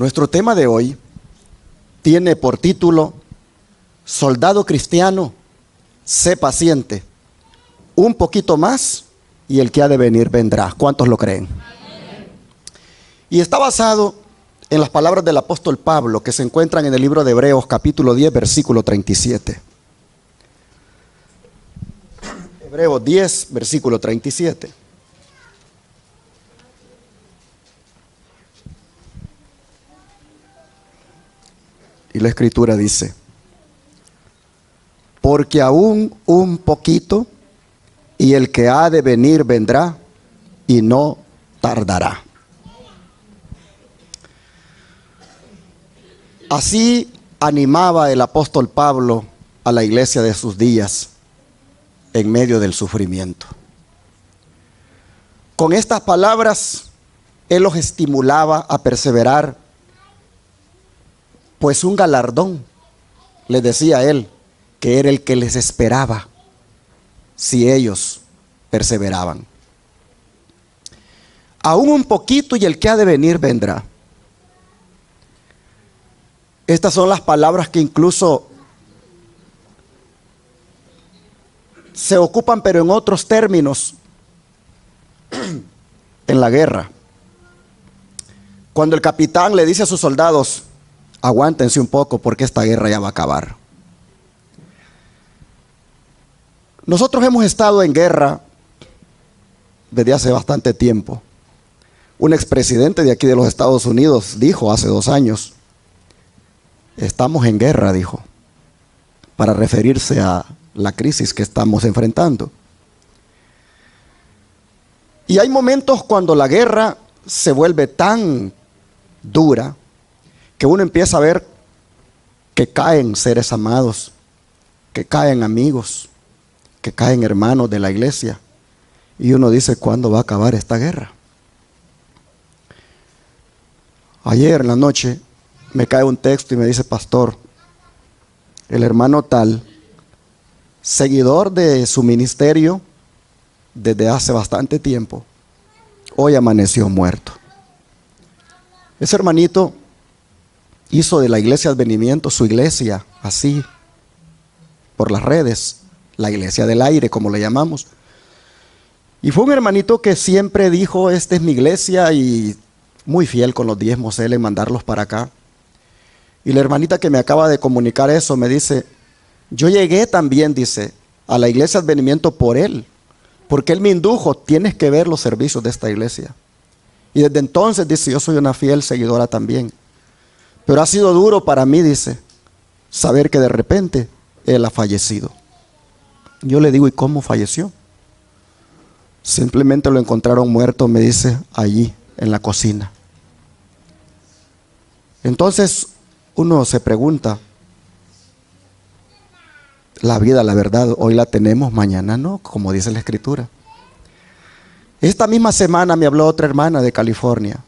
Nuestro tema de hoy tiene por título: Soldado cristiano, sé paciente, un poquito más y el que ha de venir vendrá. ¿Cuántos lo creen? Y está basado en las palabras del apóstol Pablo que se encuentran en el libro de Hebreos capítulo 10 versículo 37. Hebreos 10 versículo 37. Y la escritura dice: porque aún un poquito y el que ha de venir vendrá y no tardará. Así animaba el apóstol Pablo a la iglesia de sus días en medio del sufrimiento. Con estas palabras él los estimulaba a perseverar, pues un galardón, les decía él, que era el que les esperaba si ellos perseveraban. Aún un poquito y el que ha de venir vendrá. Estas son las palabras que incluso se ocupan, pero en otros términos, en la guerra. Cuando el capitán le dice a sus soldados: aguántense un poco porque esta guerra ya va a acabar. Nosotros hemos estado en guerra desde hace bastante tiempo. Un expresidente de aquí de los Estados Unidos dijo hace 2 años: estamos en guerra, dijo, para referirse a la crisis que estamos enfrentando. Y hay momentos cuando la guerra se vuelve tan dura que uno empieza a ver que caen seres amados, que caen amigos, que caen hermanos de la iglesia. Y uno dice: ¿cuándo va a acabar esta guerra? Ayer en la noche me cae un texto y me dice: pastor, el hermano tal, seguidor de su ministerio desde hace bastante tiempo, hoy amaneció muerto. Ese hermanito hizo de la iglesia Advenimiento su iglesia, así, por las redes, la iglesia del aire, como le llamamos. Y fue un hermanito que siempre dijo: esta es mi iglesia, y muy fiel con los diezmos él en mandarlos para acá. Y la hermanita que me acaba de comunicar eso me dice: yo llegué también, dice, a la iglesia Advenimiento por él, porque él me indujo: tienes que ver los servicios de esta iglesia. Y desde entonces, dice, yo soy una fiel seguidora también. Pero ha sido duro para mí, dice, saber que de repente él ha fallecido. Yo le digo: ¿y cómo falleció? Simplemente lo encontraron muerto, me dice, allí en la cocina. Entonces uno se pregunta, la vida, la verdad, hoy la tenemos, mañana no, como dice la escritura. Esta misma semana me habló otra hermana de California,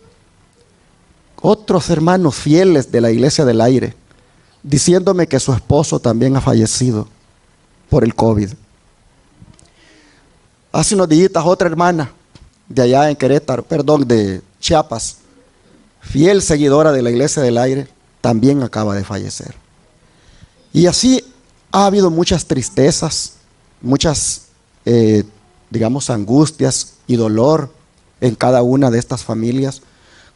otros hermanos fieles de la iglesia del aire, diciéndome que su esposo también ha fallecido por el COVID. Hace unos días otra hermana de allá en Querétaro, de Chiapas, fiel seguidora de la iglesia del aire, también acaba de fallecer. Y así ha habido muchas tristezas, muchas, angustias y dolor en cada una de estas familias,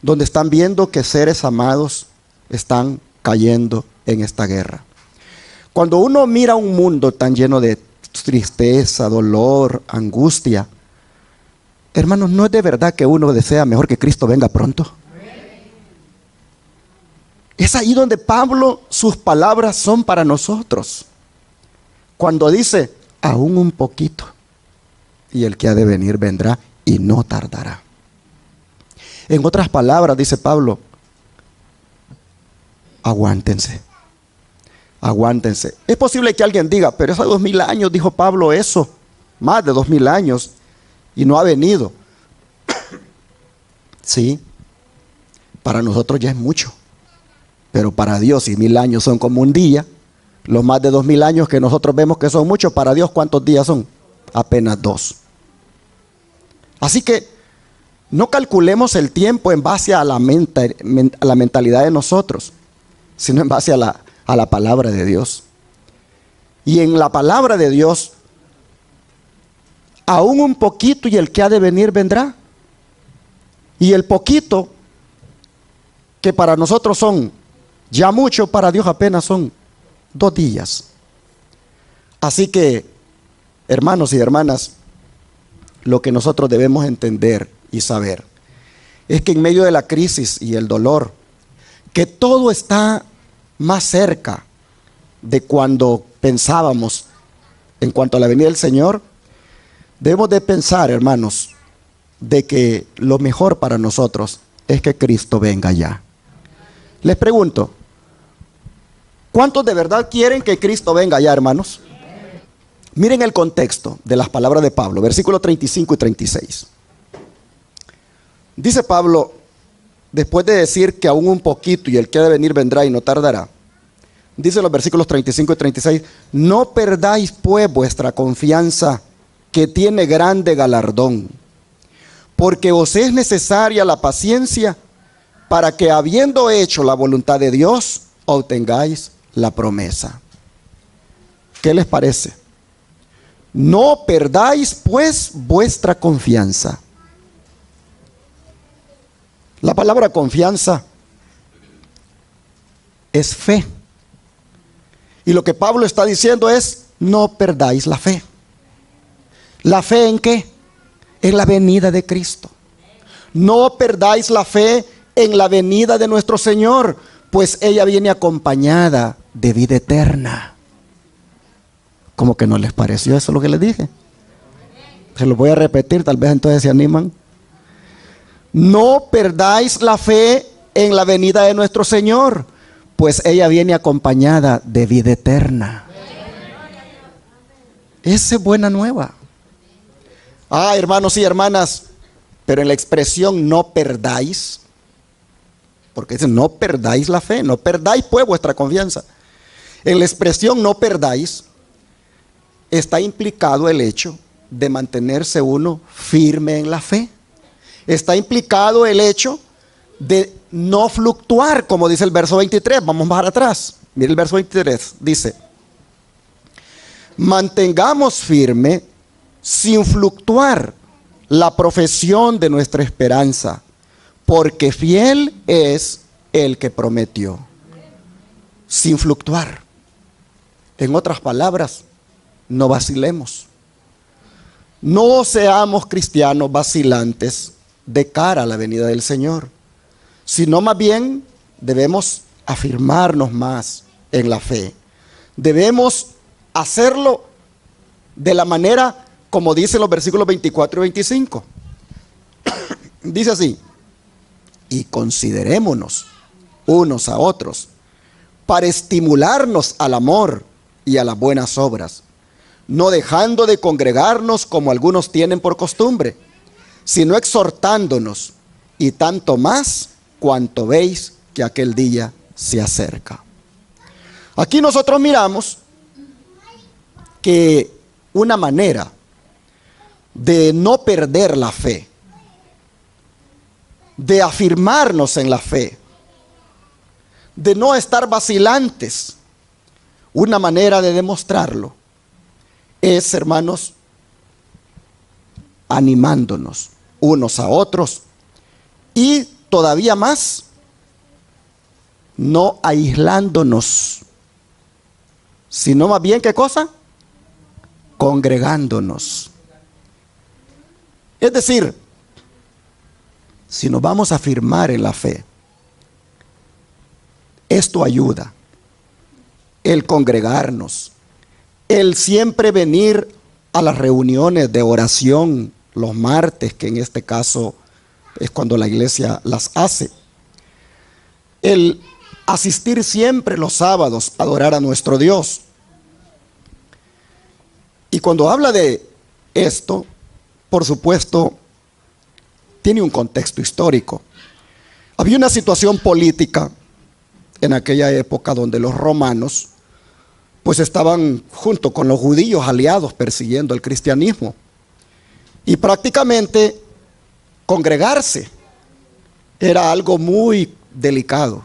donde están viendo que seres amados están cayendo en esta guerra. Cuando uno mira un mundo tan lleno de tristeza, dolor, angustia, hermanos, ¿no es de verdad que uno desea mejor que Cristo venga pronto? Es ahí donde Pablo, sus palabras son para nosotros. Cuando dice: aún un poquito y el que ha de venir vendrá y no tardará. En otras palabras, dice Pablo: aguántense, aguántense. Es posible que alguien diga: pero hace 2000 años dijo Pablo eso, más de 2000 años, y no ha venido. Sí, para nosotros ya es mucho, pero para Dios, si 1000 años son como un día, los más de 2000 años que nosotros vemos que son muchos, para Dios, ¿cuántos días son? Apenas 2. Así que No calculemos el tiempo en base a la mentalidad de nosotros, sino en base a la palabra de Dios. Y en la palabra de Dios, aún un poquito y el que ha de venir vendrá. Y el poquito que para nosotros son ya mucho, para Dios apenas son 2 días. Así que, hermanos y hermanas, lo que nosotros debemos entender y saber es que en medio de la crisis y el dolor, que todo está más cerca de cuando pensábamos en cuanto a la venida del Señor, debemos de pensar, hermanos, de que lo mejor para nosotros es que Cristo venga ya. Les pregunto, ¿cuántos de verdad quieren que Cristo venga ya, hermanos? Miren el contexto de las palabras de Pablo, versículos 35 y 36. Dice Pablo, después de decir que aún un poquito y el que ha de venir vendrá y no tardará, dice los versículos 35 y 36, no perdáis pues vuestra confianza, que tiene grande galardón, porque os es necesaria la paciencia para que, habiendo hecho la voluntad de Dios, obtengáis la promesa. ¿Qué les parece? No perdáis pues vuestra confianza. La palabra confianza es fe. Y lo que Pablo está diciendo es, no perdáis la fe. ¿La fe en qué? En la venida de Cristo. No perdáis la fe en la venida de nuestro Señor, pues ella viene acompañada de vida eterna. ¿Cómo que no les pareció eso lo que les dije? Se lo voy a repetir, tal vez entonces se animan. No perdáis la fe en la venida de nuestro Señor, pues ella viene acompañada de vida eterna. Esa es buena nueva. Hermanos y hermanas, pero en la expresión no perdáis, porque dice no perdáis la fe, no perdáis pues vuestra confianza. En la expresión no perdáis está implicado el hecho de mantenerse uno firme en la fe. Está implicado el hecho de no fluctuar, como dice el verso 23. Vamos más atrás. Mire el verso 23. Dice, mantengamos firme sin fluctuar la profesión de nuestra esperanza, porque fiel es el que prometió. Sin fluctuar. En otras palabras, no vacilemos. No seamos cristianos vacilantes de cara a la venida del Señor, sino más bien debemos afirmarnos más en la fe. Debemos hacerlo de la manera como dicen los versículos 24 y 25. Dice así, y considerémonos unos a otros para estimularnos al amor y a las buenas obras, no dejando de congregarnos como algunos tienen por costumbre, sino exhortándonos, y tanto más cuanto veis que aquel día se acerca. Aquí nosotros miramos que una manera de no perder la fe, de afirmarnos en la fe, de no estar vacilantes, una manera de demostrarlo es, hermanos, animándonos unos a otros y todavía más, no aislándonos, sino más bien, ¿qué cosa? Congregándonos. Es decir, si nos vamos a afirmar en la fe, esto ayuda, el congregarnos, el siempre venir a las reuniones de oración los martes, que en este caso es cuando la iglesia las hace, el asistir siempre los sábados a adorar a nuestro Dios. Y cuando habla de esto, por supuesto, tiene un contexto histórico. Había una situación política en aquella época donde los romanos pues estaban junto con los judíos aliados persiguiendo el cristianismo. Y prácticamente congregarse era algo muy delicado,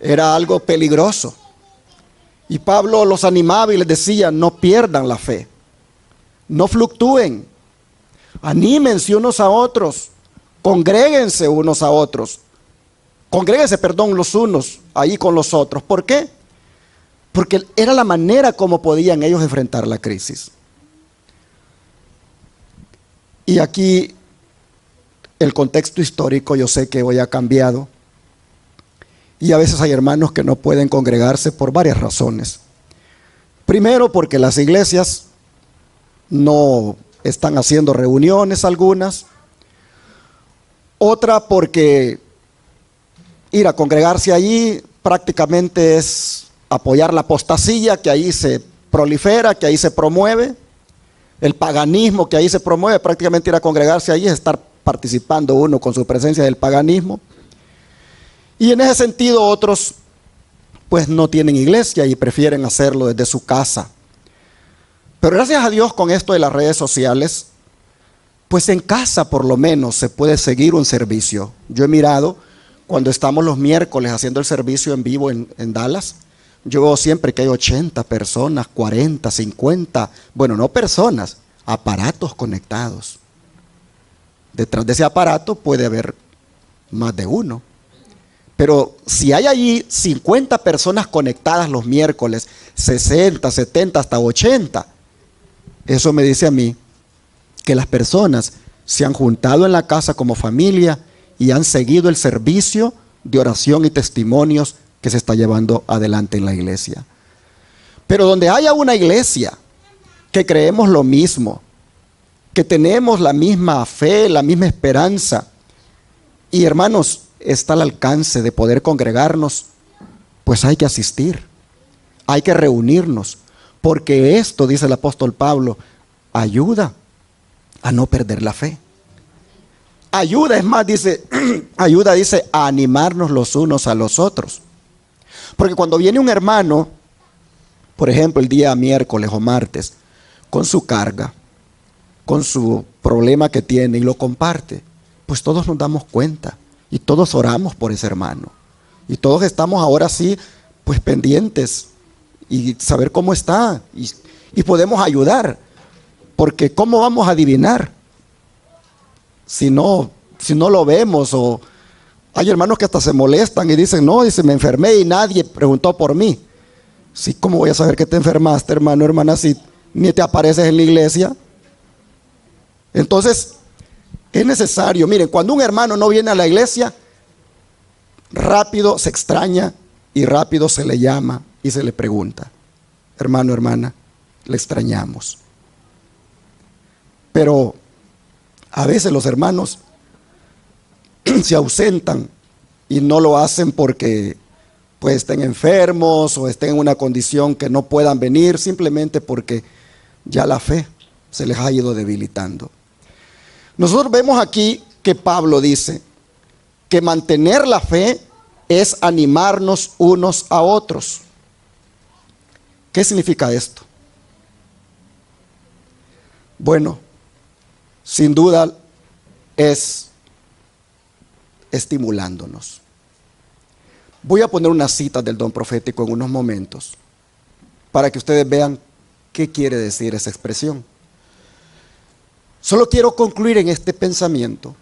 era algo peligroso. Y Pablo los animaba y les decía, no pierdan la fe, no fluctúen, anímense unos a otros, congréguense unos a otros, congréguense, perdón, los unos ahí con los otros. ¿Por qué? Porque era la manera como podían ellos enfrentar la crisis. Y aquí el contexto histórico yo sé que hoy ha cambiado. Y a veces hay hermanos que no pueden congregarse por varias razones. Primero, porque las iglesias no están haciendo reuniones algunas. Otra, porque ir a congregarse allí prácticamente es apoyar la apostasía que ahí se prolifera, que ahí se promueve. El paganismo que ahí se promueve, prácticamente ir a congregarse allí es estar participando uno con su presencia del paganismo. Y en ese sentido otros pues no tienen iglesia y prefieren hacerlo desde su casa. Pero gracias a Dios con esto de las redes sociales, pues en casa por lo menos se puede seguir un servicio. Yo he mirado cuando estamos los miércoles haciendo el servicio en vivo en Dallas, yo veo siempre que hay 80 personas, 40, 50, bueno, no personas, aparatos conectados. Detrás de ese aparato puede haber más de uno. Pero si hay allí 50 personas conectadas los miércoles, 60, 70, hasta 80, eso me dice a mí que las personas se han juntado en la casa como familia y han seguido el servicio de oración y testimonios que se está llevando adelante en la iglesia. Pero donde haya una iglesia que creemos lo mismo, que tenemos la misma fe, la misma esperanza, y hermanos, está al alcance de poder congregarnos, pues hay que asistir, hay que reunirnos, porque esto, dice el apóstol Pablo, ayuda a no perder la fe. Ayuda, es más, dice, ayuda, dice, a animarnos los unos a los otros. Porque cuando viene un hermano, por ejemplo, el día miércoles o martes, con su carga, con su problema que tiene y lo comparte, pues todos nos damos cuenta y todos oramos por ese hermano. Y todos estamos ahora sí, pues pendientes y saber cómo está y podemos ayudar. Porque ¿cómo vamos a adivinar si no lo vemos? O hay hermanos que hasta se molestan y dicen, no, dice, me enfermé y nadie preguntó por mí. Sí, ¿cómo voy a saber que te enfermaste, hermano, hermana, si ni te apareces en la iglesia? Entonces, es necesario, miren, cuando un hermano no viene a la iglesia, rápido se extraña y rápido se le llama y se le pregunta, hermano, hermana, le extrañamos. Pero a veces los hermanos se ausentan y no lo hacen porque pues estén enfermos o estén en una condición que no puedan venir, simplemente porque ya la fe se les ha ido debilitando. Nosotros vemos aquí que Pablo dice que mantener la fe es animarnos unos a otros. ¿Qué significa esto? Bueno, sin duda es estimulándonos. Voy a poner una cita del don profético en unos momentos para que ustedes vean qué quiere decir esa expresión. Solo quiero concluir en este pensamiento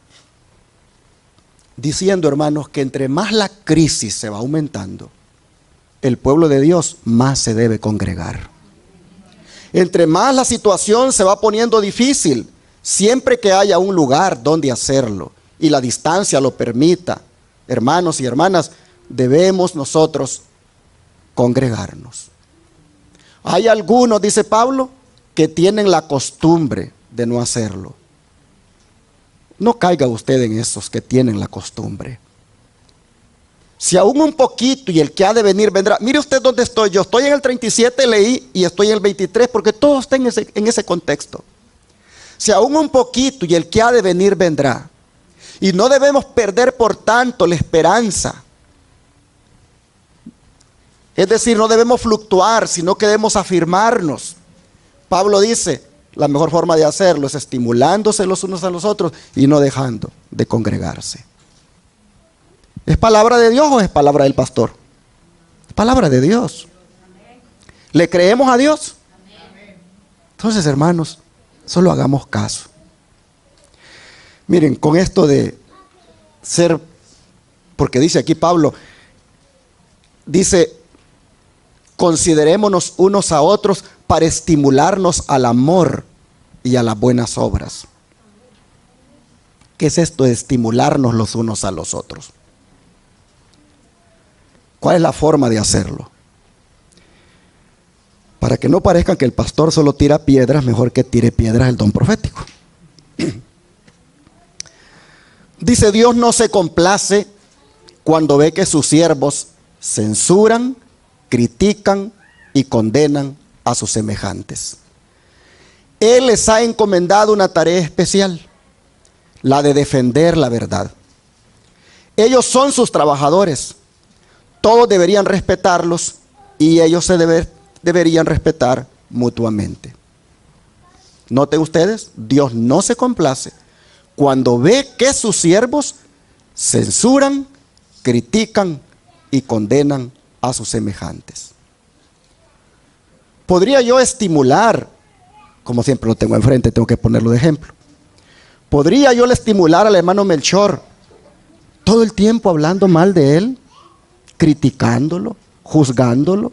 diciendo, hermanos, que entre más la crisis se va aumentando, el pueblo de Dios más se debe congregar. Entre más la situación se va poniendo difícil, siempre que haya un lugar donde hacerlo y la distancia lo permita, hermanos y hermanas, debemos nosotros congregarnos. Hay algunos, dice Pablo, que tienen la costumbre de no hacerlo. No caiga usted en esos que tienen la costumbre. Si aún un poquito y el que ha de venir vendrá. Mire usted dónde estoy. Yo estoy en el 37, leí, y estoy en el 23, porque todo está en ese contexto. Si aún un poquito y el que ha de venir vendrá. Y no debemos perder por tanto la esperanza. Es decir, no debemos fluctuar, sino que debemos afirmarnos. Pablo dice, La mejor forma de hacerlo es estimulándose los unos a los otros y no dejando de congregarse. ¿Es palabra de Dios o es palabra del pastor? Es palabra de Dios. ¿Le creemos a Dios? Entonces, hermanos, solo hagamos caso. Miren, con esto de ser, porque dice aquí Pablo, dice, considerémonos unos a otros para estimularnos al amor y a las buenas obras. ¿Qué es esto de estimularnos los unos a los otros? ¿Cuál es la forma de hacerlo? Para que no parezca que el pastor solo tira piedras, mejor que tire piedras el don profético. Dice, Dios no se complace cuando ve que sus siervos censuran, critican y condenan a sus semejantes. Él les ha encomendado una tarea especial, la de defender la verdad. Ellos son sus trabajadores. Todos deberían respetarlos y ellos deberían respetar mutuamente. Noten ustedes, Dios no se complace cuando ve que sus siervos censuran, critican y condenan a sus semejantes. Podría yo estimular, como siempre lo tengo enfrente, tengo que ponerlo de ejemplo. Podría yo estimular al hermano Melchor todo el tiempo hablando mal de él, criticándolo, juzgándolo,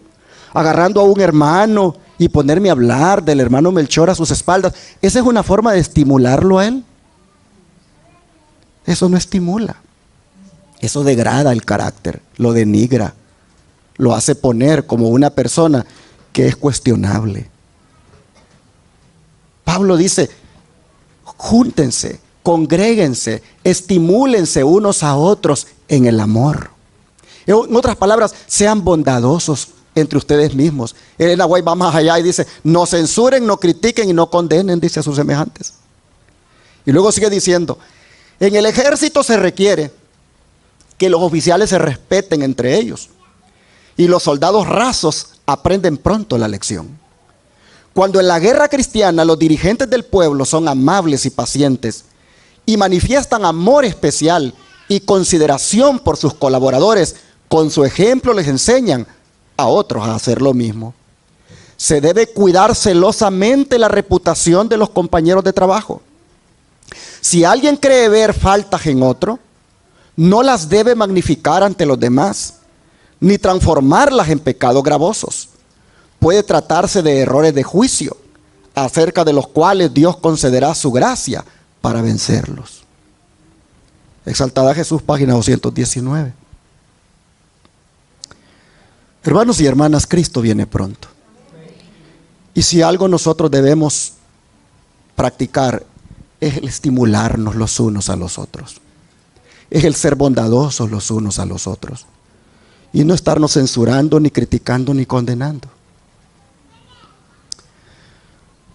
agarrando a un hermano y ponerme a hablar del hermano Melchor a sus espaldas. ¿Esa es una forma de estimularlo a él? Eso no estimula. Eso degrada el carácter, lo denigra, lo hace poner como una persona que es cuestionable. Pablo dice, júntense, congréguense, estimúlense unos a otros en el amor. En otras palabras, sean bondadosos entre ustedes mismos. Elena White va más allá y dice, no censuren, no critiquen y no condenen, dice a sus semejantes. Y luego sigue diciendo, en el ejército se requiere que los oficiales se respeten entre ellos y los soldados rasos aprenden pronto la lección. Cuando en la guerra cristiana los dirigentes del pueblo son amables y pacientes y manifiestan amor especial y consideración por sus colaboradores, con su ejemplo les enseñan a otros a hacer lo mismo. Se debe cuidar celosamente la reputación de los compañeros de trabajo. Si alguien cree ver faltas en otro, no las debe magnificar ante los demás, ni transformarlas en pecados gravosos. Puede tratarse de errores de juicio, acerca de los cuales Dios concederá su gracia para vencerlos. Exaltada Jesús, página 219. Hermanos y hermanas, Cristo viene pronto. Y si algo nosotros debemos practicar es el estimularnos los unos a los otros. Es el ser bondadosos los unos a los otros. Y no estarnos censurando, ni criticando, ni condenando.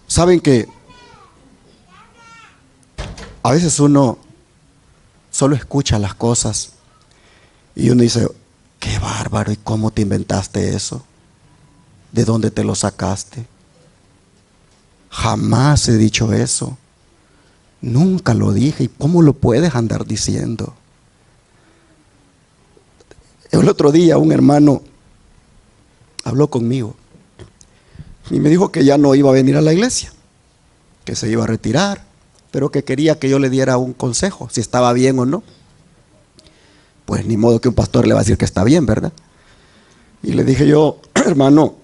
Saben que a veces uno solo escucha las cosas y uno dice, qué bárbaro, ¿y cómo te inventaste eso? ¿De dónde te lo sacaste? Jamás he dicho eso. Nunca lo dije. ¿Y cómo lo puedes andar diciendo? El otro día un hermano habló conmigo y me dijo que ya no iba a venir a la iglesia, que se iba a retirar, pero que quería que yo le diera un consejo, si estaba bien o no. Pues ni modo que un pastor le va a decir que está bien, ¿verdad? Y le dije yo, hermano,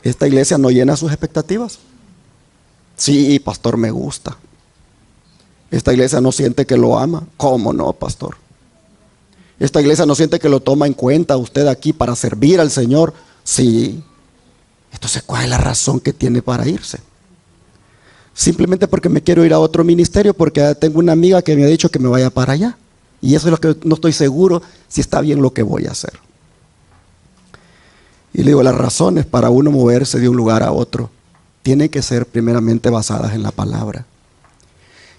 esta iglesia no llena sus expectativas. Sí, pastor, me gusta. Esta iglesia no siente que lo ama. ¿Cómo no, pastor? Esta iglesia no siente que lo toma en cuenta usted aquí para servir al Señor. Sí. Entonces, ¿cuál es la razón que tiene para irse? Simplemente porque me quiero ir a otro ministerio, porque tengo una amiga que me ha dicho que me vaya para allá. Y eso es lo que no estoy seguro si está bien lo que voy a hacer. Y le digo, las razones para uno moverse de un lugar a otro tienen que ser primeramente basadas en la palabra.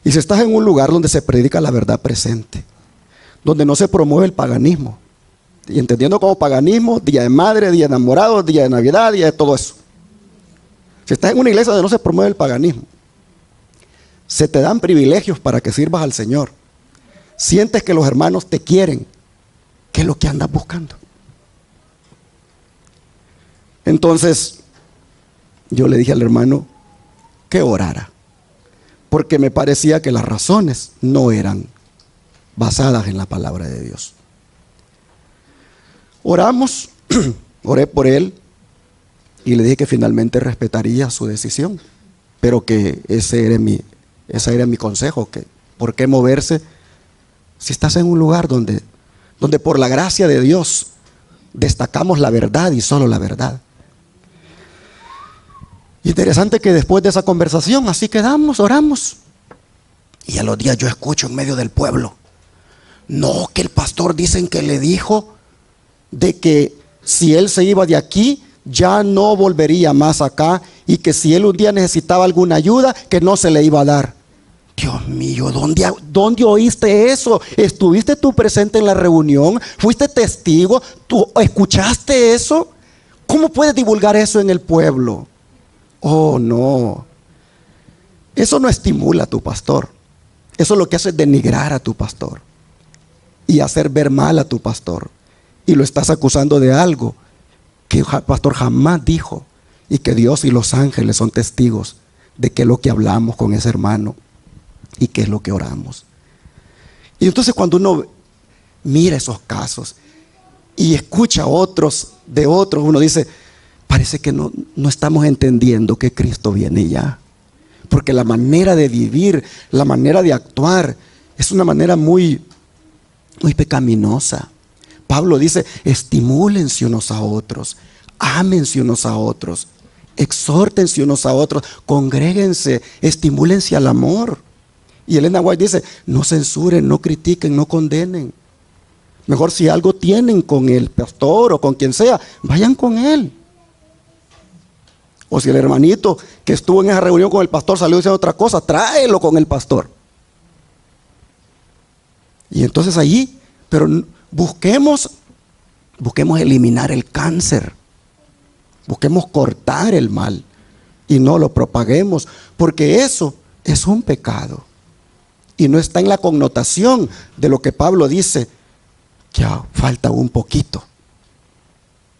Y si estás en un lugar donde se predica la verdad presente, donde no se promueve el paganismo, y entendiendo como paganismo, día de madre, día de enamorados, día de Navidad, día de todo eso. Si estás en una iglesia donde no se promueve el paganismo, se te dan privilegios para que sirvas al Señor, sientes que los hermanos te quieren, ¿qué es lo que andas buscando? Entonces, yo le dije al hermano que orara, porque me parecía que las razones no eran basadas en la palabra de Dios. Oramos, oré por él y le dije que finalmente respetaría su decisión, pero que ese era mi consejo, que por qué moverse si estás en un lugar donde por la gracia de Dios destacamos la verdad y solo la verdad. Interesante que después de esa conversación así quedamos, oramos, y a los días yo escucho en medio del pueblo: no, que el pastor dicen que le dijo de que si él se iba de aquí ya no volvería más acá, y que si él un día necesitaba alguna ayuda que no se le iba a dar. Dios mío, ¿dónde oíste eso? ¿Estuviste tú presente en la reunión? ¿Fuiste testigo? ¿Tú escuchaste eso? ¿Cómo puedes divulgar eso en el pueblo? Oh, no. Eso no estimula a tu pastor. Eso lo que hace es denigrar a tu pastor y hacer ver mal a tu pastor. Y lo estás acusando de algo que el pastor jamás dijo, y que Dios y los ángeles son testigos de qué es lo que hablamos con ese hermano y qué es lo que oramos. Y entonces cuando uno mira esos casos y escucha otros de otros, uno dice: parece que no estamos entendiendo que Cristo viene ya. Porque la manera de vivir, la manera de actuar, es una manera muy pecaminosa. Pablo dice: estimúlense unos a otros, ámense unos a otros, exhórtense unos a otros, congréguense, estimúlense al amor. Y Elena White dice: no censuren, no critiquen, no condenen. Mejor, si algo tienen con el pastor o con quien sea, vayan con él. O si el hermanito que estuvo en esa reunión con el pastor salió diciendo otra cosa, tráelo con el pastor. Y entonces allí, pero busquemos eliminar el cáncer. Busquemos cortar el mal y no lo propaguemos, porque eso es un pecado. Y no está en la connotación de lo que Pablo dice, que falta un poquito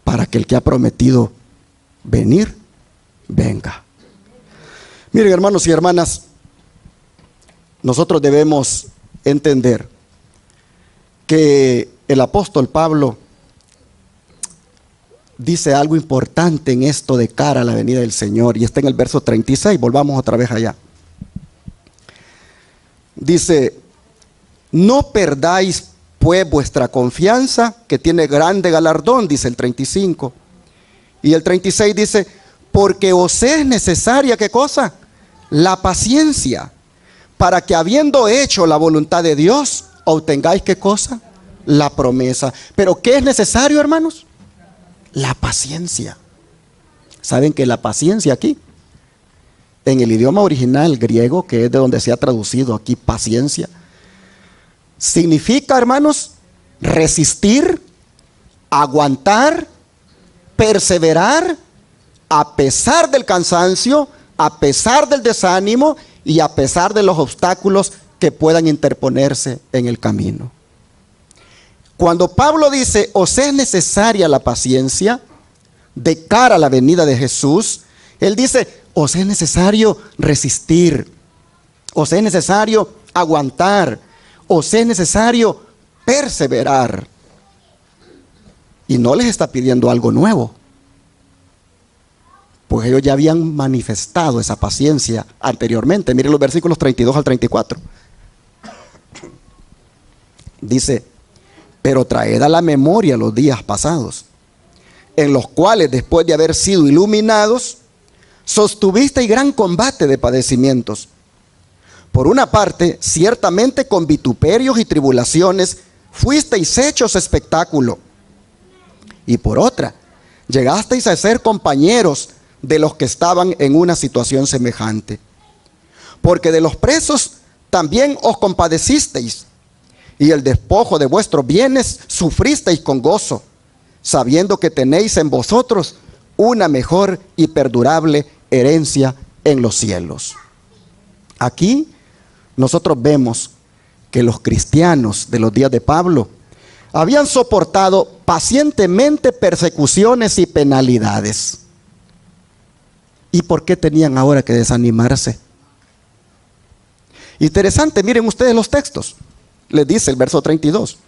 para que el que ha prometido venir, venga. Miren, hermanos y hermanas, nosotros debemos entender que el apóstol Pablo dice algo importante en esto de cara a la venida del Señor, y está en el verso 36, volvamos otra vez allá. Dice: no perdáis pues vuestra confianza, que tiene grande galardón, dice el 35. Y el 36 dice: porque os es necesaria, ¿qué cosa? La paciencia, para que habiendo hecho la voluntad de Dios, obtengáis, ¿qué cosa? La promesa. Pero ¿qué es necesario, hermanos? La paciencia. ¿Saben que la paciencia aquí, en el idioma original griego, que es de donde se ha traducido aquí paciencia, significa, hermanos, resistir, aguantar, perseverar, a pesar del cansancio, a pesar del desánimo y a pesar de los obstáculos que puedan interponerse en el camino. Cuando Pablo dice: os es necesaria la paciencia de cara a la venida de Jesús, él dice: os es necesario resistir, os es necesario aguantar, os es necesario perseverar. Y no les está pidiendo algo nuevo, pues ellos ya habían manifestado esa paciencia anteriormente. Miren los versículos 32 al 34. Dice: pero traed a la memoria los días pasados, en los cuales, después de haber sido iluminados, sostuvisteis gran combate de padecimientos. Por una parte, ciertamente con vituperios y tribulaciones fuisteis hechos espectáculo, y por otra, llegasteis a ser compañeros de los que estaban en una situación semejante. Porque de los presos también os compadecisteis, y el despojo de vuestros bienes sufristeis con gozo, sabiendo que tenéis en vosotros una mejor y perdurable herencia en los cielos. Aquí nosotros vemos que los cristianos de los días de Pablo habían soportado pacientemente persecuciones y penalidades. ¿Y por qué tenían ahora que desanimarse? Interesante, miren ustedes los textos. Les dice el verso 32.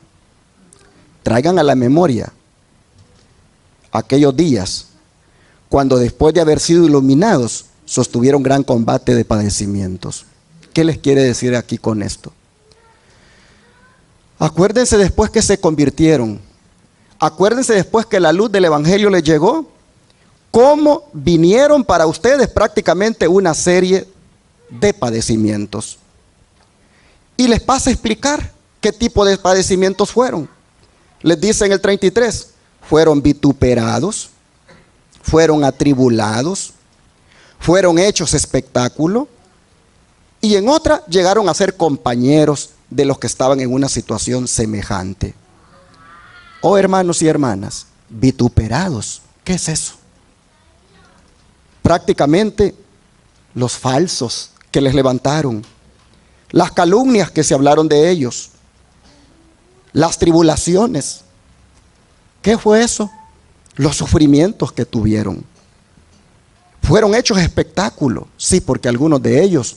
Traigan a la memoria aquellos días cuando después de haber sido iluminados sostuvieron gran combate de padecimientos. ¿Qué les quiere decir aquí con esto? Acuérdense después que se convirtieron. Acuérdense después que la luz del evangelio les llegó. Cómo vinieron para ustedes prácticamente una serie de padecimientos. Y les pasa a explicar qué tipo de padecimientos fueron. Les dice en el 33, fueron vituperados, fueron atribulados, fueron hechos espectáculo, y en otra llegaron a ser compañeros de los que estaban en una situación semejante. Oh, hermanos y hermanas, vituperados, ¿qué es eso? Prácticamente los falsos que les levantaron, las calumnias que se hablaron de ellos, las tribulaciones. ¿Qué fue eso? Los sufrimientos que tuvieron. Fueron hechos espectáculo, sí, porque algunos de ellos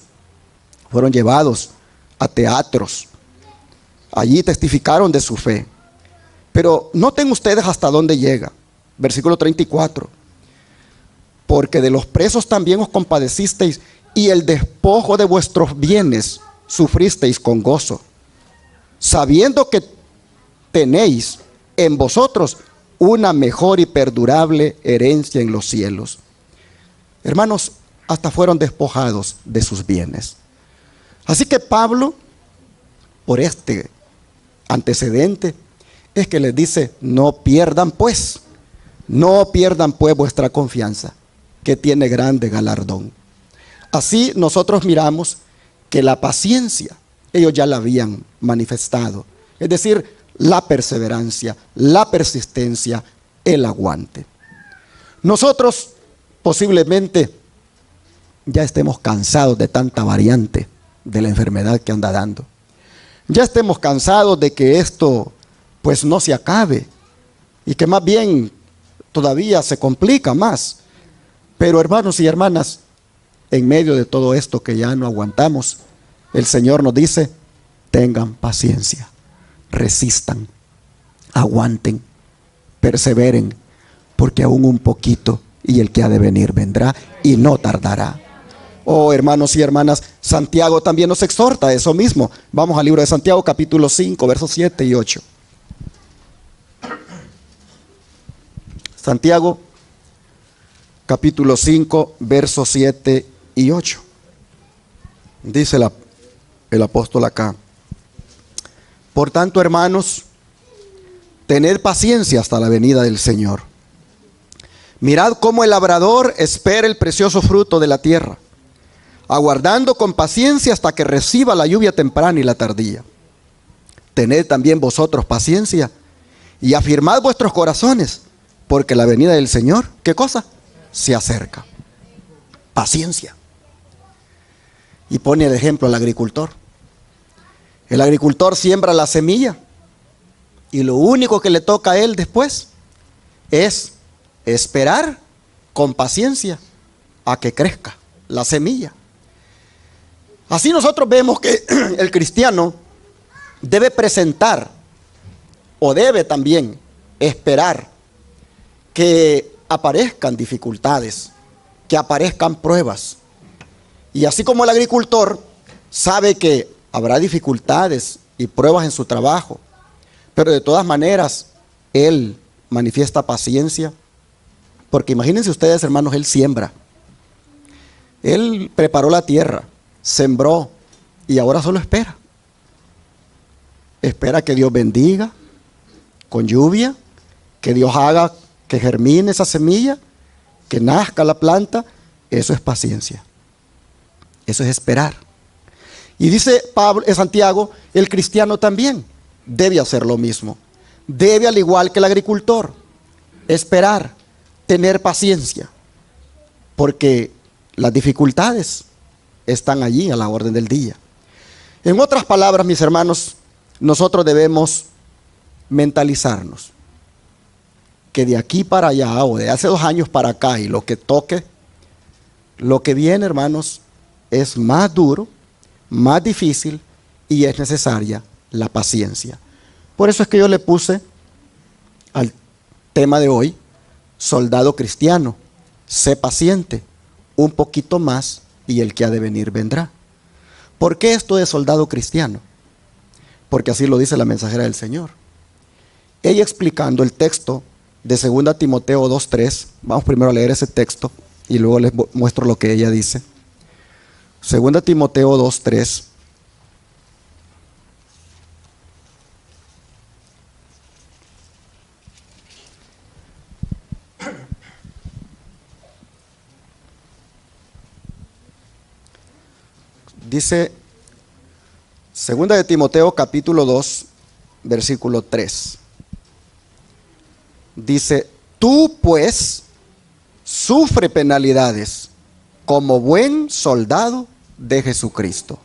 fueron llevados a teatros. Allí testificaron de su fe. Pero noten ustedes hasta dónde llega. Versículo 34. Porque de los presos también os compadecisteis, y el despojo de vuestros bienes sufristeis con gozo, sabiendo que tenéis en vosotros una mejor y perdurable herencia en los cielos. Hermanos, hasta fueron despojados de sus bienes. Así que Pablo, por este antecedente, es que les dice, no pierdan pues vuestra confianza, que tiene grande galardón. Así nosotros miramos que la paciencia, ellos ya la habían manifestado. Es decir, la perseverancia, la persistencia, el aguante. Nosotros posiblemente ya estemos cansados de tanta variante de la enfermedad que anda dando. Ya estemos cansados de que esto pues no se acabe y que más bien todavía se complica más. Pero hermanos y hermanas, en medio de todo esto que ya no aguantamos, el Señor nos dice, tengan paciencia, resistan, aguanten, perseveren, porque aún un poquito y el que ha de venir vendrá y no tardará. Oh, hermanos y hermanas, Santiago también nos exhorta a eso mismo. Vamos al libro de Santiago, capítulo 5, versos 7 y 8. Santiago, capítulo 5, versos 7 y 8. Dice el apóstol acá. Por tanto, hermanos, tened paciencia hasta la venida del Señor. Mirad cómo el labrador espera el precioso fruto de la tierra, aguardando con paciencia hasta que reciba la lluvia temprana y la tardía. Tened también vosotros paciencia y afirmad vuestros corazones, porque la venida del Señor, ¿qué cosa? Se acerca. Paciencia. Y pone el ejemplo al agricultor. El agricultor siembra la semilla y lo único que le toca a él después es esperar con paciencia a que crezca la semilla. Así nosotros vemos que el cristiano debe presentar o debe también esperar que aparezcan dificultades, que aparezcan pruebas. Y así como el agricultor sabe que habrá dificultades y pruebas en su trabajo, pero de todas maneras él manifiesta paciencia, porque imagínense ustedes, hermanos, él siembra, él preparó la tierra, sembró y ahora solo espera. Espera que Dios bendiga con lluvia, que Dios haga que germine esa semilla, que nazca la planta. Eso es paciencia. Eso es esperar. Y dice Santiago, el cristiano también debe hacer lo mismo. Debe, al igual que el agricultor, esperar, tener paciencia. Porque las dificultades están allí a la orden del día. En otras palabras, mis hermanos, nosotros debemos mentalizarnos que de aquí para allá, o de hace 2 años para acá, y lo que toque, lo que viene, hermanos, es más duro, más difícil, y es necesaria la paciencia. Por eso es que yo le puse al tema de hoy, soldado cristiano, sé paciente, un poquito más y el que ha de venir vendrá. ¿Por qué esto de soldado cristiano? Porque así lo dice la mensajera del Señor. Ella explicando el texto de 2 Timoteo 2:3, vamos primero a leer ese texto y luego les muestro lo que ella dice. 2 Timoteo 2:3. Dice 2 Timoteo capítulo 2, versículo 3. Dice, tú pues sufre penalidades como buen soldado de Jesucristo.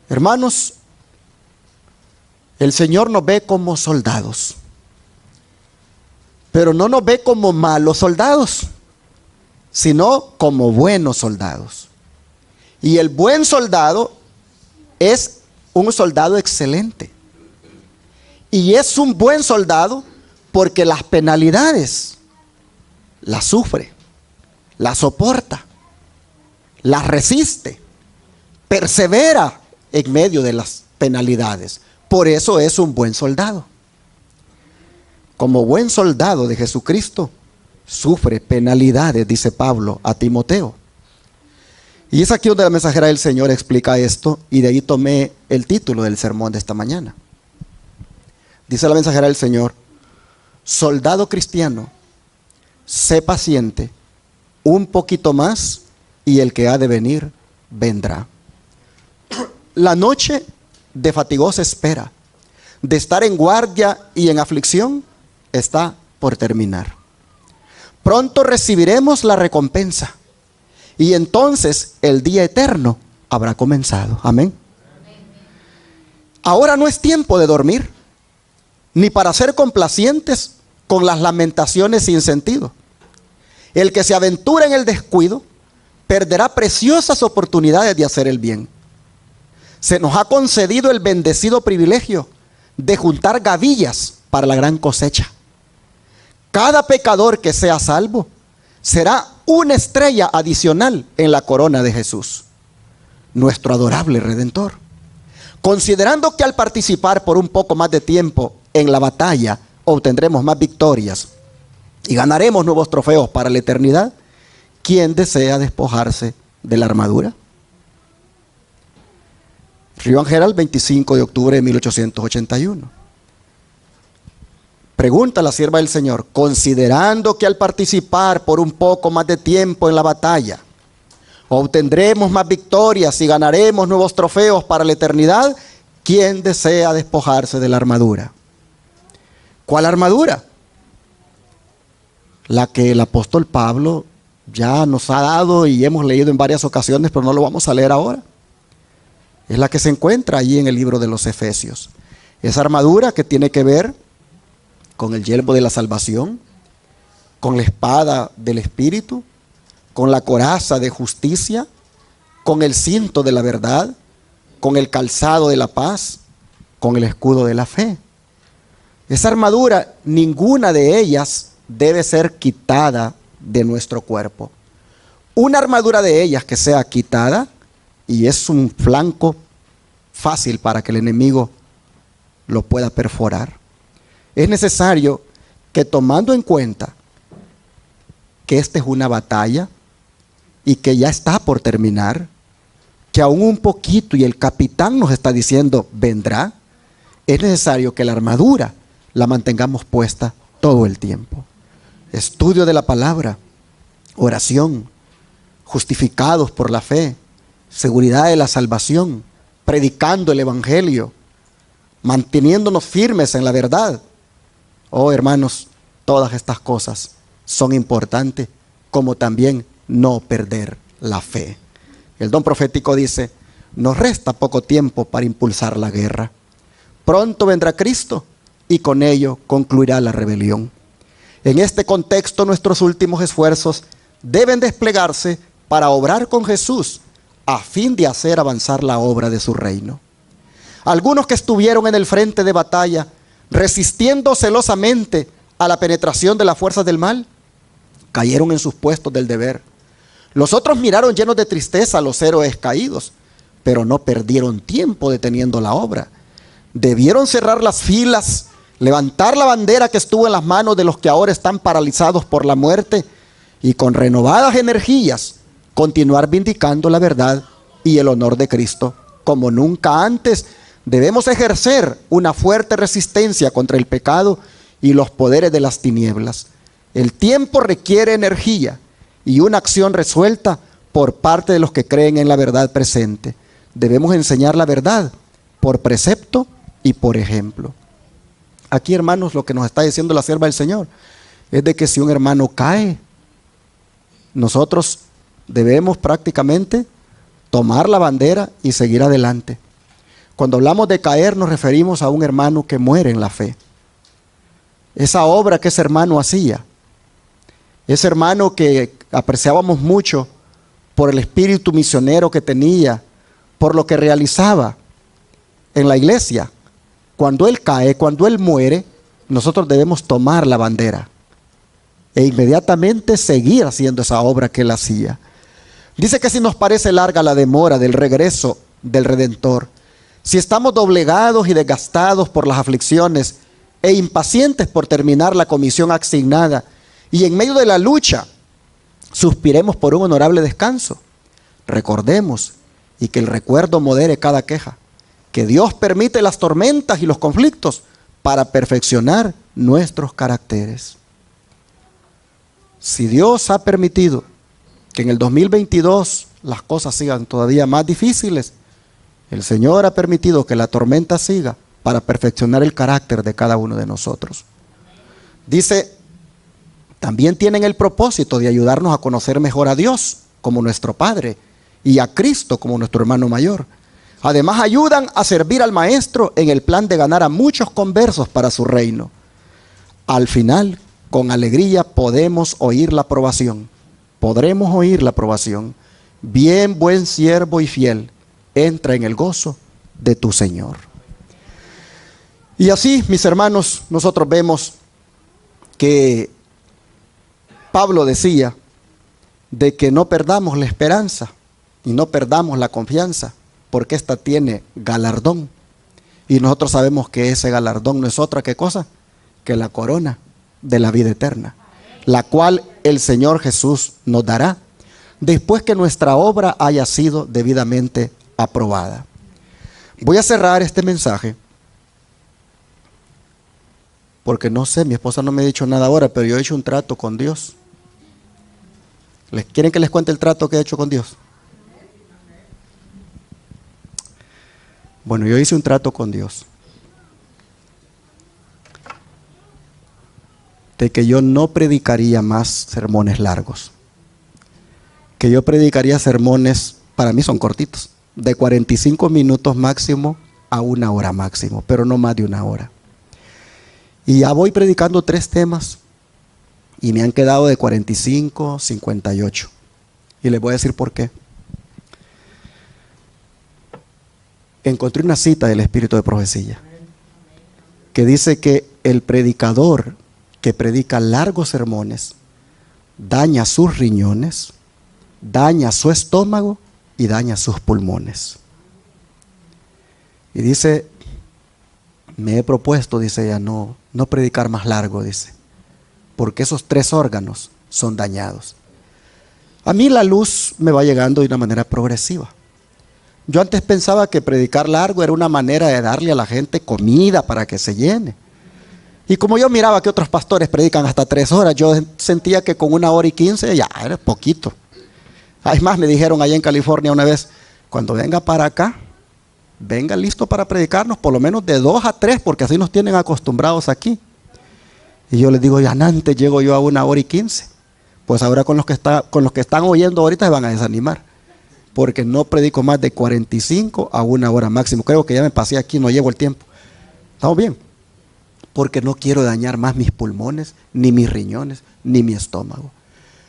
Hermanos, el Señor nos ve como soldados, pero no nos ve como malos soldados, sino como buenos soldados. Y el buen soldado es un soldado excelente. Y es un buen soldado porque las penalidades las sufre, las soporta, las resiste, persevera en medio de las penalidades. Por eso es un buen soldado. Como buen soldado de Jesucristo, sufre penalidades, dice Pablo a Timoteo. Y es aquí donde la mensajera del Señor explica esto, y de ahí tomé el título del sermón de esta mañana. Dice la mensajera del Señor, soldado cristiano, sé paciente, un poquito más, y el que ha de venir, vendrá. La noche de fatigosa espera, de estar en guardia y en aflicción, está por terminar. Pronto recibiremos la recompensa. Y entonces el día eterno habrá comenzado. Amén. Ahora no es tiempo de dormir, ni para ser complacientes con las lamentaciones sin sentido. El que se aventura en el descuido perderá preciosas oportunidades de hacer el bien. Se nos ha concedido el bendecido privilegio de juntar gavillas para la gran cosecha. Cada pecador que sea salvo será una estrella adicional en la corona de Jesús, nuestro adorable Redentor. Considerando que al participar por un poco más de tiempo en la batalla, obtendremos más victorias y ganaremos nuevos trofeos para la eternidad, ¿quién desea despojarse de la armadura? Río Ángel, 25 de octubre de 1881. Pregunta la sierva del Señor, considerando que al participar por un poco más de tiempo en la batalla, obtendremos más victorias y ganaremos nuevos trofeos para la eternidad, ¿quién desea despojarse de la armadura? ¿Cuál armadura? La que el apóstol Pablo ya nos ha dado y hemos leído en varias ocasiones, pero no lo vamos a leer ahora. Es la que se encuentra allí en el libro de los Efesios. Esa armadura que tiene que ver con el yelmo de la salvación, con la espada del Espíritu, con la coraza de justicia, con el cinto de la verdad, con el calzado de la paz, con el escudo de la fe. Esa armadura, ninguna de ellas debe ser quitada de nuestro cuerpo. Una armadura de ellas que sea quitada, y es un flanco fácil para que el enemigo lo pueda perforar. Es necesario que, tomando en cuenta que esta es una batalla y que ya está por terminar, que aún un poquito y el capitán nos está diciendo vendrá, es necesario que la armadura la mantengamos puesta todo el tiempo. Estudio de la palabra, oración, justificados por la fe, seguridad de la salvación, predicando el evangelio, manteniéndonos firmes en la verdad. Oh, hermanos, todas estas cosas son importantes, como también no perder la fe. El don profético dice, nos resta poco tiempo para impulsar la guerra. Pronto vendrá Cristo y con ello concluirá la rebelión. En este contexto, nuestros últimos esfuerzos deben desplegarse para obrar con Jesús a fin de hacer avanzar la obra de su reino. Algunos que estuvieron en el frente de batalla, resistiendo celosamente a la penetración de las fuerzas del mal, cayeron en sus puestos del deber. Los otros miraron llenos de tristeza a los héroes caídos, pero no perdieron tiempo deteniendo la obra. Debieron cerrar las filas, levantar la bandera que estuvo en las manos de los que ahora están paralizados por la muerte y con renovadas energías continuar vindicando la verdad y el honor de Cristo. Como nunca antes, debemos ejercer una fuerte resistencia contra el pecado y los poderes de las tinieblas. El tiempo requiere energía y una acción resuelta por parte de los que creen en la verdad presente. Debemos enseñar la verdad por precepto y por ejemplo. Aquí, hermanos, lo que nos está diciendo la sierva del Señor es de que si un hermano cae, nosotros debemos prácticamente tomar la bandera y seguir adelante. Cuando hablamos de caer, nos referimos a un hermano que muere en la fe. Esa obra que ese hermano hacía, ese hermano que apreciábamos mucho por el espíritu misionero que tenía, por lo que realizaba en la iglesia, cuando él cae, cuando él muere, nosotros debemos tomar la bandera e inmediatamente seguir haciendo esa obra que él hacía. Dice que si nos parece larga la demora del regreso del Redentor, si estamos doblegados y desgastados por las aflicciones e impacientes por terminar la comisión asignada, y en medio de la lucha suspiremos por un honorable descanso, recordemos, y que el recuerdo modere cada queja, que Dios permite las tormentas y los conflictos para perfeccionar nuestros caracteres. Si Dios ha permitido que en el 2022 las cosas sigan todavía más difíciles, el Señor ha permitido que la tormenta siga para perfeccionar el carácter de cada uno de nosotros. Dice, también tienen el propósito de ayudarnos a conocer mejor a Dios como nuestro Padre y a Cristo como nuestro hermano mayor. Además, ayudan a servir al Maestro en el plan de ganar a muchos conversos para su reino. Al final, con alegría podemos oír la aprobación. Podremos oír la aprobación. Bien, buen siervo y fiel, entra en el gozo de tu Señor. Y así, mis hermanos, nosotros vemos que Pablo decía de que no perdamos la esperanza y no perdamos la confianza, porque esta tiene galardón. Y nosotros sabemos que ese galardón no es otra que cosa que la corona de la vida eterna, la cual el Señor Jesús nos dará después que nuestra obra haya sido debidamente aprobada. Voy a cerrar este mensaje porque no sé, mi esposa no me ha dicho nada ahora, pero yo he hecho un trato con Dios. ¿Quieren que les cuente el trato que he hecho con Dios? Bueno, yo hice un trato con Dios de que yo no predicaría más sermones largos, que yo predicaría sermones, para mí son cortitos, de 45 minutos máximo a 1 hora máximo, pero no más de 1 hora. Y ya voy predicando 3 temas y me han quedado de 45, 58. Y les voy a decir por qué. Encontré una cita del Espíritu de Profecía que dice que el predicador que predica largos sermones daña sus riñones, daña su estómago y daña sus pulmones. Y dice, me he propuesto, dice ella, no predicar más largo, dice, porque esos 3 órganos son dañados. A mí la luz me va llegando de una manera progresiva. Yo antes pensaba que predicar largo era una manera de darle a la gente comida para que se llene. Y como yo miraba que otros pastores predican hasta 3 horas, yo sentía que con 1 hora y 15 ya era poquito. Además me dijeron allá en California una vez, cuando venga para acá, venga listo para predicarnos por lo menos de 2 a 3, porque así nos tienen acostumbrados aquí. Y yo les digo, ya antes llego yo a 1 hora y 15, Pues ahora con los que están oyendo ahorita se van a desanimar, porque no predico más de 45 a 1 hora máximo. Creo que ya me pasé aquí, no llevo el tiempo. ¿Estamos bien? Porque no quiero dañar más mis pulmones, ni mis riñones, ni mi estómago.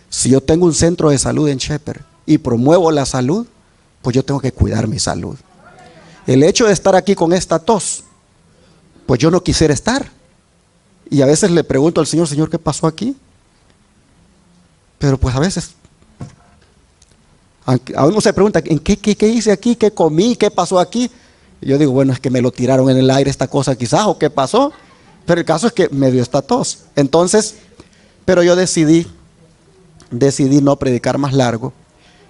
Si yo tengo un centro de salud en Shepherd y promuevo la salud, pues yo tengo que cuidar mi salud. El hecho de estar aquí con esta tos, pues yo no quisiera estar. Y a veces le pregunto al Señor, Señor, ¿qué pasó aquí? Pero pues a veces, a uno se pregunta, ¿en qué hice aquí? ¿Qué comí? ¿Qué pasó aquí? Y yo digo, bueno, es que me lo tiraron en el aire esta cosa quizás, o qué pasó. Pero el caso es que me dio esta tos. Entonces, pero yo decidí no predicar más largo.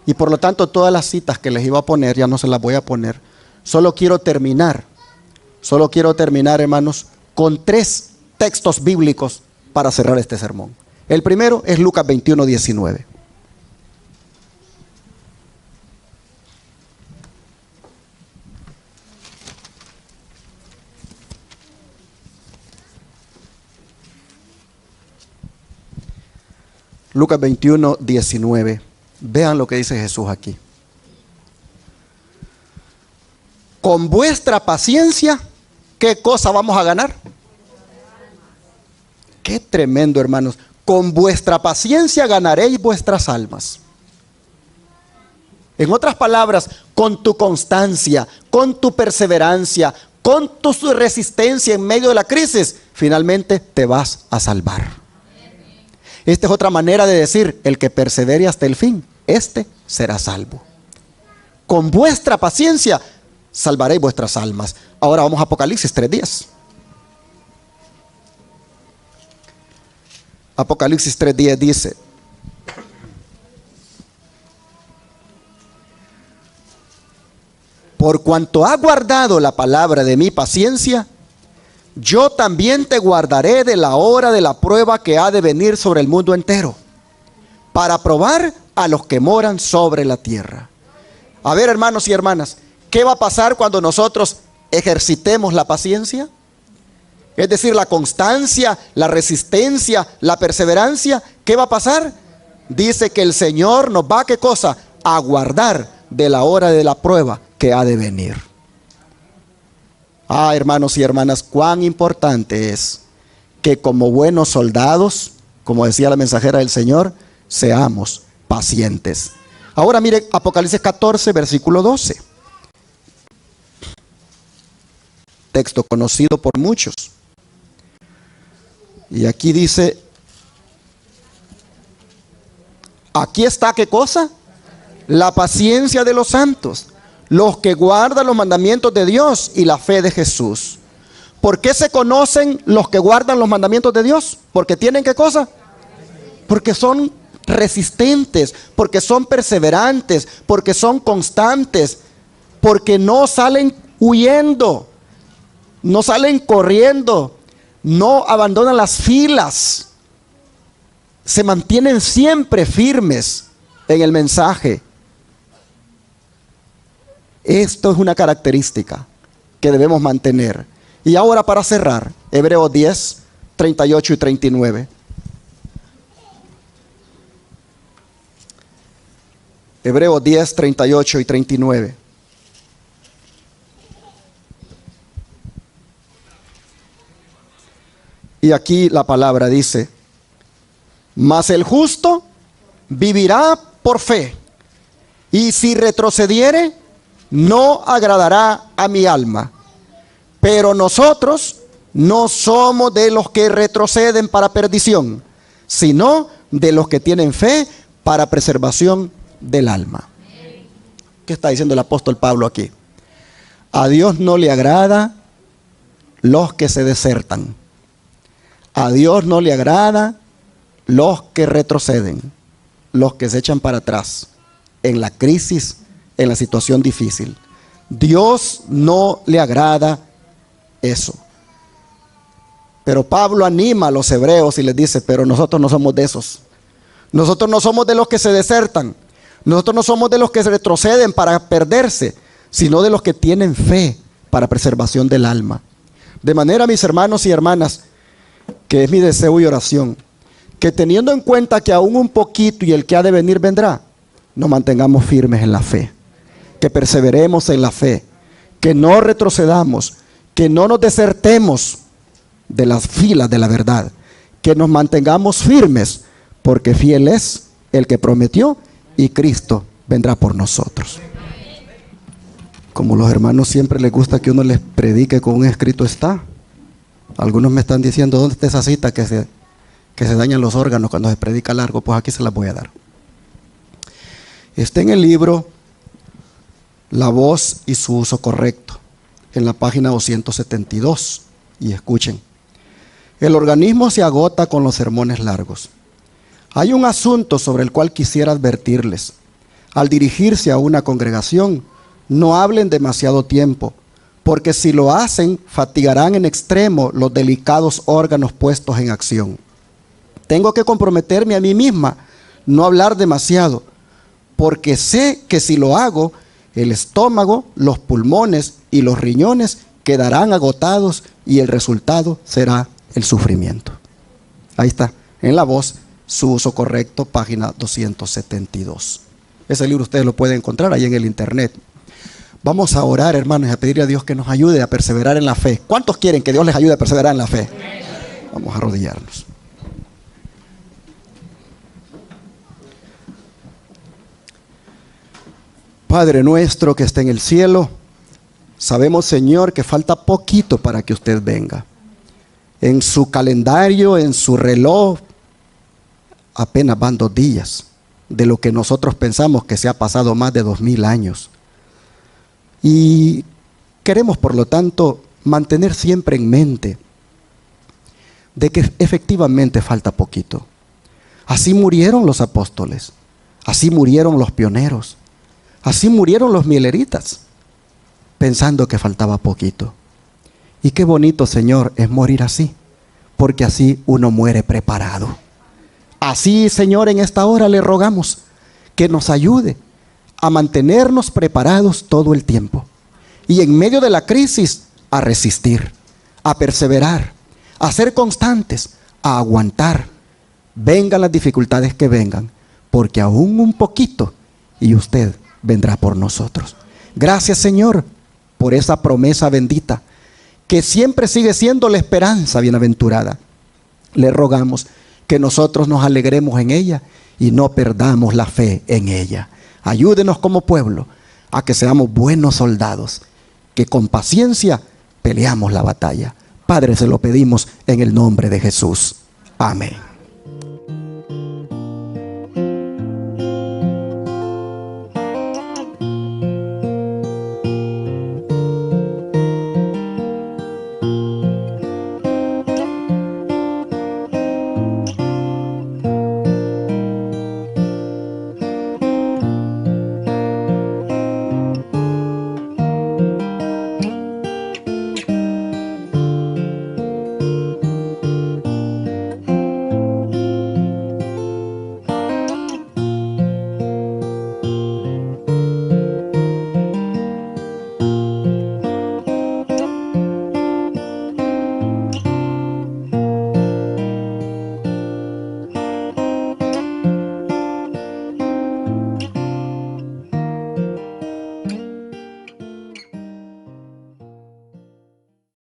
Y por lo tanto, todas las citas que les iba a poner, ya no se las voy a poner. Solo quiero terminar, hermanos, con 3 textos bíblicos para cerrar este sermón. El primero es Lucas 21:19. Lucas 21:19. Vean lo que dice Jesús aquí. Con vuestra paciencia, ¿qué cosa vamos a ganar? Qué tremendo, hermanos. Con vuestra paciencia ganaréis vuestras almas. En otras palabras, con tu constancia, con tu perseverancia, con tu resistencia en medio de la crisis, finalmente te vas a salvar. Esta es otra manera de decir, el que persevere hasta el fin, este será salvo. Con vuestra paciencia salvaréis vuestras almas. Ahora vamos a Apocalipsis 3:10. Apocalipsis 3:10 dice: por cuanto has guardado la palabra de mi paciencia, yo también te guardaré de la hora de la prueba que ha de venir sobre el mundo entero, para probar a los que moran sobre la tierra. A ver, hermanos y hermanas, ¿qué va a pasar cuando nosotros ejercitemos la paciencia? Es decir, la constancia, la resistencia, la perseverancia. ¿Qué va a pasar? Dice que el Señor nos va, ¿qué cosa? A guardar de la hora de la prueba que ha de venir. Hermanos y hermanas, cuán importante es que como buenos soldados, como decía la mensajera del Señor, seamos pacientes. Ahora mire Apocalipsis 14, versículo 12. Texto conocido por muchos. Y aquí dice, aquí está, ¿qué cosa? La paciencia de los santos, los que guardan los mandamientos de Dios y la fe de Jesús. ¿Por qué se conocen los que guardan los mandamientos de Dios? Porque tienen, ¿qué cosa? Porque son resistentes, porque son perseverantes, porque son constantes, porque no salen huyendo, no salen corriendo, no abandonan las filas, se mantienen siempre firmes en el mensaje. Esto es una característica que debemos mantener. Y ahora, para cerrar, Hebreos 10, 38 y 39. Hebreos 10, 38 y 39. Y aquí la palabra dice: mas el justo vivirá por fe, y si retrocediere, no agradará a mi alma. Pero nosotros no somos de los que retroceden para perdición, sino de los que tienen fe para preservación del alma. ¿Qué está diciendo el apóstol Pablo aquí? A Dios no le agrada los que se desertan. A Dios no le agrada los que retroceden, los que se echan para atrás en la crisis, en la situación difícil. Dios no le agrada eso. Pero Pablo anima a los hebreos y les dice: pero nosotros no somos de esos. Nosotros no somos de los que se desertan. Nosotros no somos de los que se retroceden para perderse, sino de los que tienen fe para preservación del alma. De manera, mis hermanos y hermanas, que es mi deseo y oración, que teniendo en cuenta que aún un poquito y el que ha de venir vendrá, nos mantengamos firmes en la fe, que perseveremos en la fe, que no retrocedamos, que no nos desertemos de las filas de la verdad, que nos mantengamos firmes, porque fiel es el que prometió y Cristo vendrá por nosotros. Como los hermanos siempre les gusta que uno les predique con un escrito está. Algunos me están diciendo, ¿dónde está esa cita que se dañan los órganos cuando se predica largo? Pues aquí se las voy a dar. Está en el libro La voz y su uso correcto, en la página 272. Y escuchen, el organismo se agota con los sermones largos. Hay un asunto sobre el cual quisiera advertirles. Al dirigirse a una congregación, no hablen demasiado tiempo, porque si lo hacen, fatigarán en extremo los delicados órganos puestos en acción. Tengo que comprometerme a mí misma, no hablar demasiado, porque sé que si lo hago, el estómago, los pulmones y los riñones quedarán agotados y el resultado será el sufrimiento. Ahí está, en La voz, su uso correcto, página 272. Ese libro ustedes lo pueden encontrar ahí en el internet. Vamos a orar, hermanos, y a pedirle a Dios que nos ayude a perseverar en la fe. ¿Cuántos quieren que Dios les ayude a perseverar en la fe? Vamos a arrodillarnos. Padre nuestro que está en el cielo, sabemos, Señor, que falta poquito para que usted venga. En su calendario, en su reloj, apenas van 2 días de lo que nosotros pensamos que se ha pasado más de 2000 años. Y queremos, por lo tanto, mantener siempre en mente de que efectivamente falta poquito. Así murieron los apóstoles, así murieron los pioneros, así murieron los mileritas, pensando que faltaba poquito. Y qué bonito, Señor, es morir así, porque así uno muere preparado. Así, Señor, en esta hora le rogamos que nos ayude a mantenernos preparados todo el tiempo. Y en medio de la crisis, a resistir, a perseverar, a ser constantes, a aguantar. Vengan las dificultades que vengan, porque aún un poquito y usted vendrá por nosotros. Gracias, Señor, por esa promesa bendita, que siempre sigue siendo la esperanza bienaventurada. Le rogamos que nosotros nos alegremos en ella y no perdamos la fe en ella. Ayúdenos como pueblo a que seamos buenos soldados, que con paciencia peleamos la batalla. Padre, se lo pedimos en el nombre de Jesús. Amén.